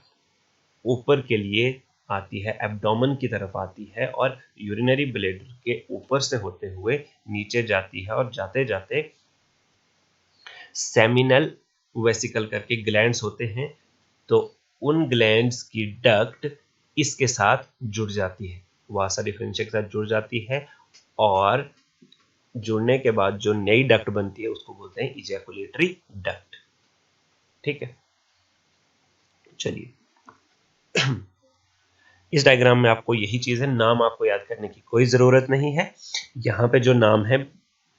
ऊपर के लिए आती है, एब्डोमेन की तरफ आती है, और यूरिनरी ब्लैडर के ऊपर से होते हुए नीचे जाती है, और जाते जाते सेमिनल वेसिकल करके ग्लैंड्स होते हैं, तो उन ग्लैंड्स की डक्ट इसके साथ जुड़ जाती है, वासा डिफरेंशिया के साथ जुड़ जाती है, और जुड़ने के बाद जो नई डक्ट बनती है उसको बोलते हैं इजैकुलेटरी डक्ट। ठीक है, चलिए इस डायग्राम में आपको यही चीज है, नाम आपको याद करने की कोई जरूरत नहीं है। यहाँ पे जो नाम है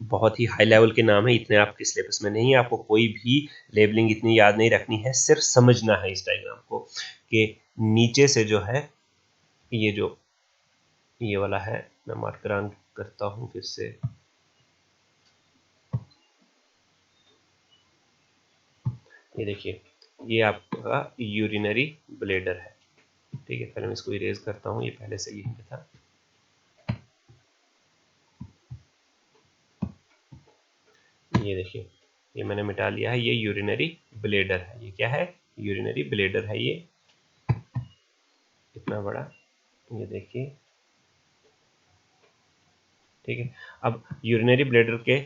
बहुत ही हाई लेवल के नाम है, इतने आपके सिलेबस में नहीं है, आपको कोई भी लेबलिंग इतनी याद नहीं रखनी है, सिर्फ समझना है इस डायग्राम को कि नीचे से जो है ये वाला है, मैं मार्कर करता हूँ फिर से, ये देखिए, ये आपका यूरिनरी ब्लेडर है। ठीक है, पहले मैं इसको इरेज करता हूँ, ये पहले से यहीं पे था। ये देखिए, ये मैंने मिटा लिया है, ये यूरिनरी ब्लेडर है। ये क्या है? यूरिनरी ब्लेडर है, ये इतना बड़ा, ये देखिए। ठीक है, अब यूरिनरी ब्लेडर के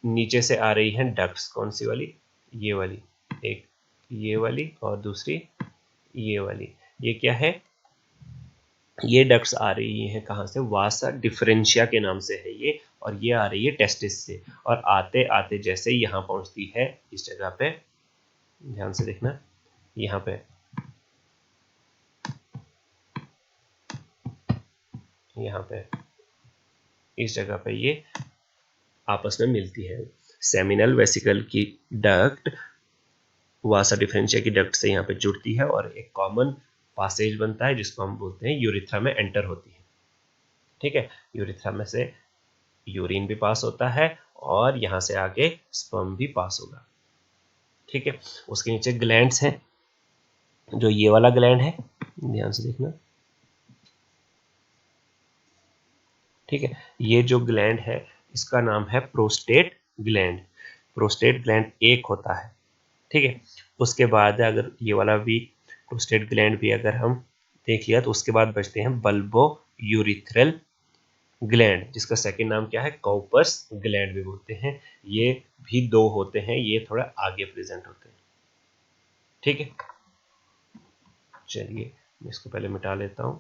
नीचे से आ रही हैं डक्ट्स, कौन सी वाली? ये वाली, एक ये वाली और दूसरी ये वाली। ये क्या है? ये डक्ट्स आ रही हैं कहाँ से? वासा डिफरेंशिया के नाम से है ये, और ये आ रही है टेस्टिस से, और आते आते जैसे यहाँ पहुँचती है इस जगह पे, ध्यान से देखना, यहाँ पे, यहाँ पे इस जगह पे ये आपस में मिलती है। सेमिनल वेसिकल की डक्ट वासा डिफरेंशिया की डक्ट से यहाँ पे जुड़ती है, और एक कॉमन पासेज बनता है जिसको हम बोलते हैं यूरिथ्रा में एंटर होती है। ठीक है, यूरिथ्रा में से यूरिन भी पास होता है, और यहाँ से आगे स्पर्म भी पास होगा। ठीक है, उसके नीचे ग्लैंड्स हैं, जो ये वाला ग्लैंड है, ध्यान से देखना। ठीक है, ये जो ग्लैंड है इसका नाम है प्रोस्टेट ग्लैंड। प्रोस्टेट ग्लैंड एक होता है। ठीक है, उसके बाद अगर ये वाला भी प्रोस्टेट ग्लैंड भी अगर हम देख लिया, तो उसके बाद बचते हैं बल्बो यूरिथ्रल ग्लैंड, जिसका सेकंड नाम क्या है? कॉपर्स ग्लैंड भी बोलते हैं। ये भी दो होते हैं, ये थोड़ा आगे प्रेजेंट होते हैं। ठीक है, चलिए मैं इसको पहले मिटा लेता हूँ।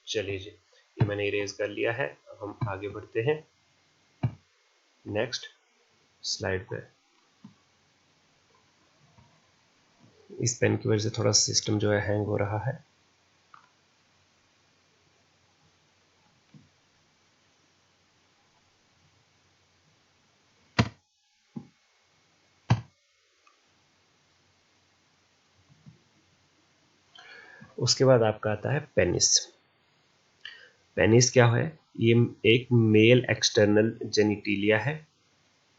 चलिए जी, ये मैंने इरेज कर लिया है, अब हम आगे बढ़ते हैं नेक्स्ट स्लाइड पे। इस पेन की वजह से थोड़ा सिस्टम जो है हैंग हो रहा है। उसके बाद आपका आता है पेनिस। पेनिस क्या है? ये एक मेल एक्सटर्नल जेनिटिलिया है,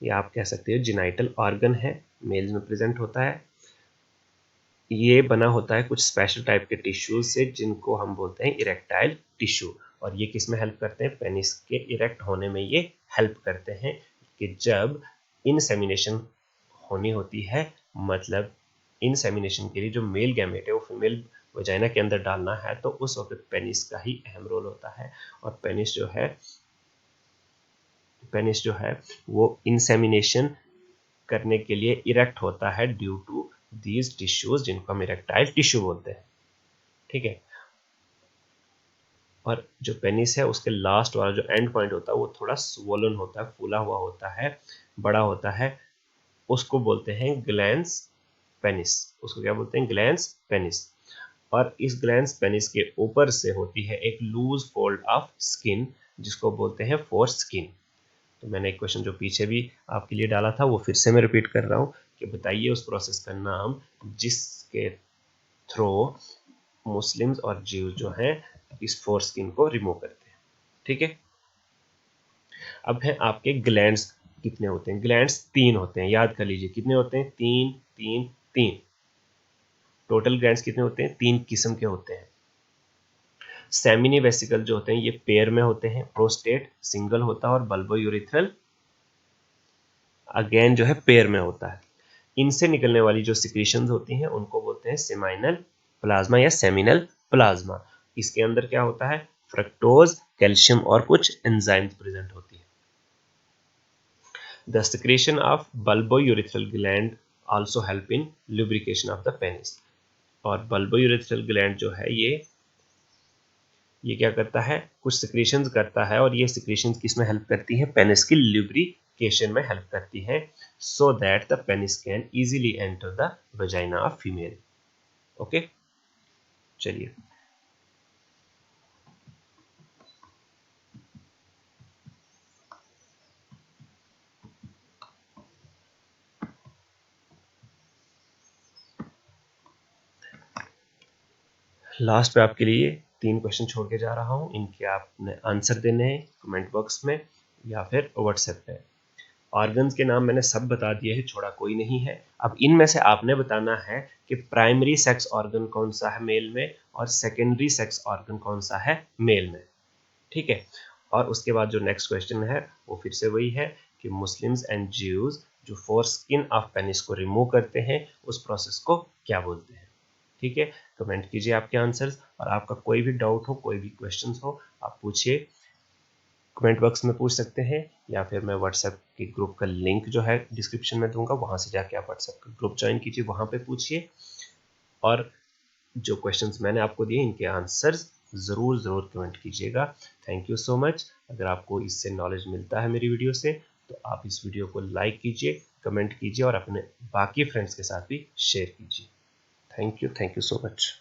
या आप कह सकते हो जेनाइटल ऑर्गन है, मेल्स में प्रेजेंट होता है। ये बना होता है कुछ स्पेशल टाइप के टिश्यूज से जिनको हम बोलते हैं इरेक्टाइल टिश्यू, और ये किस में हेल्प करते हैं? पेनिस के इरेक्ट होने में ये हेल्प करते हैं कि जब इनसेमिनेशन होनी होती है, मतलब इनसेमिनेशन के लिए जो मेल गैमेट है वो फीमेल वजाइना के अंदर डालना है, तो उस वक्त पेनिस का ही अहम रोल होता है। और पेनिस जो है वो इंसेमिनेशन करने के लिए इरेक्ट होता है ड्यू टू दीज टिश्यूज, जिनको हम इरेक्टाइल टिश्यू बोलते हैं। ठीक है, और जो पेनिस है उसके लास्ट वाला जो एंड पॉइंट होता है वो थोड़ा स्वोलन होता है, फूला हुआ होता है, बड़ा होता है, उसको बोलते हैं ग्लैंस पेनिस। उसको क्या बोलते हैं? Glans penis. और इस ग्लैंस पेनिस के ऊपर से होती है एक लूज फोल्ड ऑफ स्किन, जिसको बोलते हैं फोर स्किन। तो मैंने एक क्वेश्चन जो पीछे भी आपके लिए डाला था वो फिर से मैं रिपीट कर रहा हूँ कि बताइए उस प्रोसेस का नाम जिसके थ्रू मुस्लिम्स और जीव जो हैं इस फोर स्किन को रिमूव करते हैं। ठीक है, अब है आपके ग्लैंड्स कितने होते हैं? ग्लैंड्स 3 होते हैं, याद कर लीजिए कितने होते हैं? 3 3 3। टोटल ग्लैंड्स कितने होते हैं? 3 किस्म के होते हैं। सेमिनी वेसिकल जो होते हैं ये पेयर में होते हैं, प्रोस्टेट सिंगल होता है, और बल्बो यूरिथ्रल अगेन जो है पेयर में होता है। इनसे निकलने वाली जो सिक्रीशंस होती हैं उनको बोलते हैं सेमाइनल प्लाज्मा या सेमिनल प्लाज्मा। इसके अंदर क्या होता है? फ्रक्टोज, कैल्शियम और कुछ एंजाइम्स प्रेजेंट होती है। The secretion of bulbourethral gland also help in lubrication of the penis। और bulbourethral gland जो है ये क्या करता है? कुछ सिक्रेशंस करता है, और ये सिक्रेशंस किस में हेल्प करती है? पेनिस की लुब्रिकेशन में हेल्प करती है, so that the penis can easily enter the vagina of female. Okay, चलिए लास्ट पे आपके लिए 3 क्वेश्चन छोड़ के जा रहा हूँ, इनके आपने आंसर देने हैं कमेंट बॉक्स में या फिर व्हाट्सएप पे। ऑर्गन्स के नाम मैंने सब बता दिए हैं, छोड़ा कोई नहीं है। अब इनमें से आपने बताना है कि प्राइमरी सेक्स ऑर्गन कौन सा है मेल में, और सेकेंडरी सेक्स ऑर्गन कौन सा है मेल में। ठीक है, और उसके बाद जो नेक्स्ट क्वेश्चन है वो फिर से वही है कि मुस्लिम्स एंड ज्यूज जो फोर स्किन ऑफ पेनिस को रिमूव करते हैं उस प्रोसेस को क्या बोलते हैं। ठीक है, कमेंट कीजिए आपके आंसर्स, और आपका कोई भी डाउट हो, कोई भी क्वेश्चंस हो, आप पूछिए, कमेंट बॉक्स में पूछ सकते हैं, या फिर मैं व्हाट्सएप के ग्रुप का लिंक जो है डिस्क्रिप्शन में दूंगा, वहां से जाके आप व्हाट्सएप का ग्रुप ज्वाइन कीजिए, वहां पे पूछिए, और जो क्वेश्चंस मैंने आपको दिए इनके आंसर्स ज़रूर ज़रूर कमेंट कीजिएगा। Thank you so much. अगर आपको इससे नॉलेज मिलता है मेरी वीडियो से, तो आप इस वीडियो को लाइक कीजिए, कमेंट कीजिए, और अपने बाकी फ्रेंड्स के साथ भी शेयर कीजिए। Thank you so much.